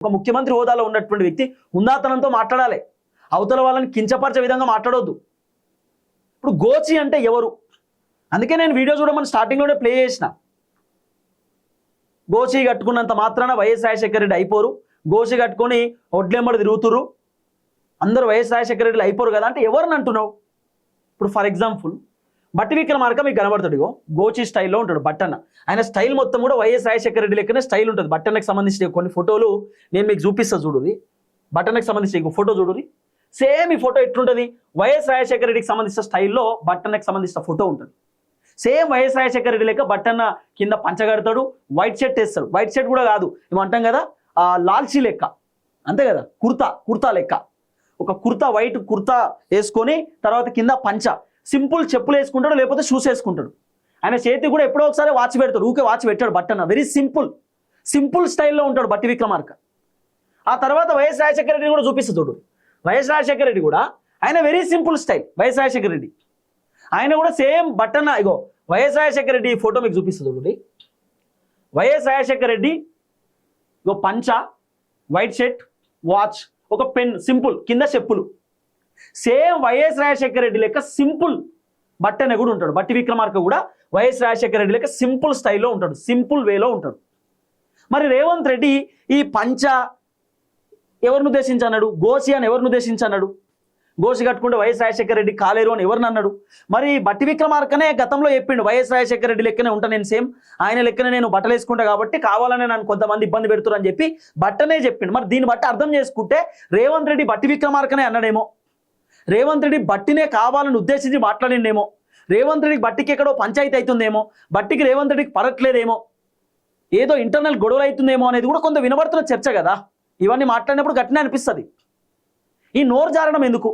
ఒక ముఖ్యమంత్రి హోదాలో ఉన్నటువంటి వ్యక్తి హుందాతనంతో మాట్లాడాలి, అవతల వాళ్ళని కించపరిచే విధంగా మాట్లాడొద్దు. ఇప్పుడు గోచి అంటే ఎవరు? అందుకే నేను వీడియో చూడమని స్టార్టింగ్లోనే ప్లే చేసిన. గోచి కట్టుకున్నంత మాత్రాన వైఎస్ రాజశేఖర రెడ్డి అయిపోరు, గోచి కట్టుకొని ఒడ్లెంబడి తిరుగుతురు, అందరూ వైఎస్ రాజశేఖర రెడ్డిలు అయిపోరు కదా అంటే ఎవరిని అంటున్నావు? ఇప్పుడు ఫర్ ఎగ్జాంపుల్ బట్టి విక్రమార్క మీకు కనబడతాడు, ఇగో గోచి స్టైల్లో ఉంటాడు బట్టన్న. ఆయన స్టైల్ మొత్తం కూడా వైఎస్ రాజశేఖర రెడ్డి లెక్కనే స్టైల్ ఉంటుంది. బట్టన్నకి సంబంధించిన కొన్ని ఫోటోలు నేను మీకు చూపిస్తా చూడుది. బట్టన్నకి సంబంధించిన ఫోటో చూడుది, సేమ్ ఈ ఫోటో ఎట్లుంటుంది? వైఎస్ రాజశేఖర రెడ్డికి సంబంధించిన స్టైల్లో బట్టన్నకి సంబంధించిన ఫోటో ఉంటుంది. సేమ్ వైఎస్ రాజశేఖర రెడ్డి లెక్క బట్టన్న కింద పంచగడతాడు, వైట్ షర్ట్ వేస్తాడు. వైట్ షర్ట్ కూడా కాదు, ఏమంటాం కదా లాల్చీ లెక్క, అంతే కదా, కుర్తా లెక్క. ఒక కుర్తా, వైట్ కుర్తా వేసుకొని తర్వాత కింద పంచ, సింపుల్ చెప్పులు వేసుకుంటాడు, లేకపోతే షూస్ వేసుకుంటాడు. ఆయన చేతి కూడా ఎప్పుడో ఒకసారి వాచ్ పెడతాడు, ఊకే వాచ్ పెట్టాడు బట్టన్న. వెరీ సింపుల్ స్టైల్లో ఉంటాడు బట్టి విక్రమార్క. ఆ తర్వాత వైఎస్ రాజశేఖర రెడ్డి కూడా చూపిస్తుంది చూడు. వైఎస్ రాజశేఖర రెడ్డి కూడా ఆయన very simple style. YS Rajasekhara Reddy ఆయన కూడా సేమ్ బట్టన్న. ఇగో వైఎస్ రాజశేఖర రెడ్డి ఫోటో మీకు చూపిస్తుంది చూడండి. వైఎస్ రాజశేఖర రెడ్డి ఇగో పంచ, వైట్ షర్ట్, వాచ్, ఒక పెన్, సింపుల్ కింద చెప్పులు. సేమ్ వైఎస్ రాజశేఖర రెడ్డి లెక్క సింపుల్ బట్టన్న కూడా ఉంటాడు. బట్టి విక్రమార్క కూడా వైఎస్ రాజశేఖర రెడ్డి లెక్క సింపుల్ స్టైల్లో ఉంటాడు, సింపుల్ వేలో ఉంటాడు. మరి రేవంత్ రెడ్డి ఈ పంచ ఎవరిని ఉద్దేశించి అన్నాడు? గోసి అని ఎవరిని ఉద్దేశించి అన్నాడు? గోసి కట్టుకుంటే వైఎస్ రాజశేఖర రెడ్డి కాలేరు అని ఎవరిని అన్నాడు? మరి బట్టి విక్రమార్కనే గతంలో చెప్పిండు, వైఎస్ రాజశేఖర రెడ్డి లెక్కనే ఉంటా నేను, సేమ్ ఆయన లెక్కనే నేను బట్టలు వేసుకుంటా కాబట్టి కావాలనే నన్ను కొంతమంది ఇబ్బంది పెడుతున్నారు అని చెప్పి బట్టనే చెప్పిండు. మరి దీన్ని బట్టి అర్థం చేసుకుంటే రేవంత్ రెడ్డి బట్టి విక్రమార్కనే అన్నాడేమో, రేవంత్ రెడ్డి బట్టినే కావాలని ఉద్దేశించి మాట్లాడిండేమో, రేవంత్ రెడ్డికి బట్టికి ఎక్కడో పంచాయతీ అవుతుందేమో, బట్టికి రేవంత్ రెడ్డికి పడట్లేదేమో, ఏదో ఇంటర్నల్ గొడవలు అవుతుందేమో అనేది కూడా కొంత వినబడుతున్న చర్చ కదా. ఇవన్నీ మాట్లాడినప్పుడు గట్టినే అనిపిస్తుంది. ఈ నోరు జారడం ఎందుకు?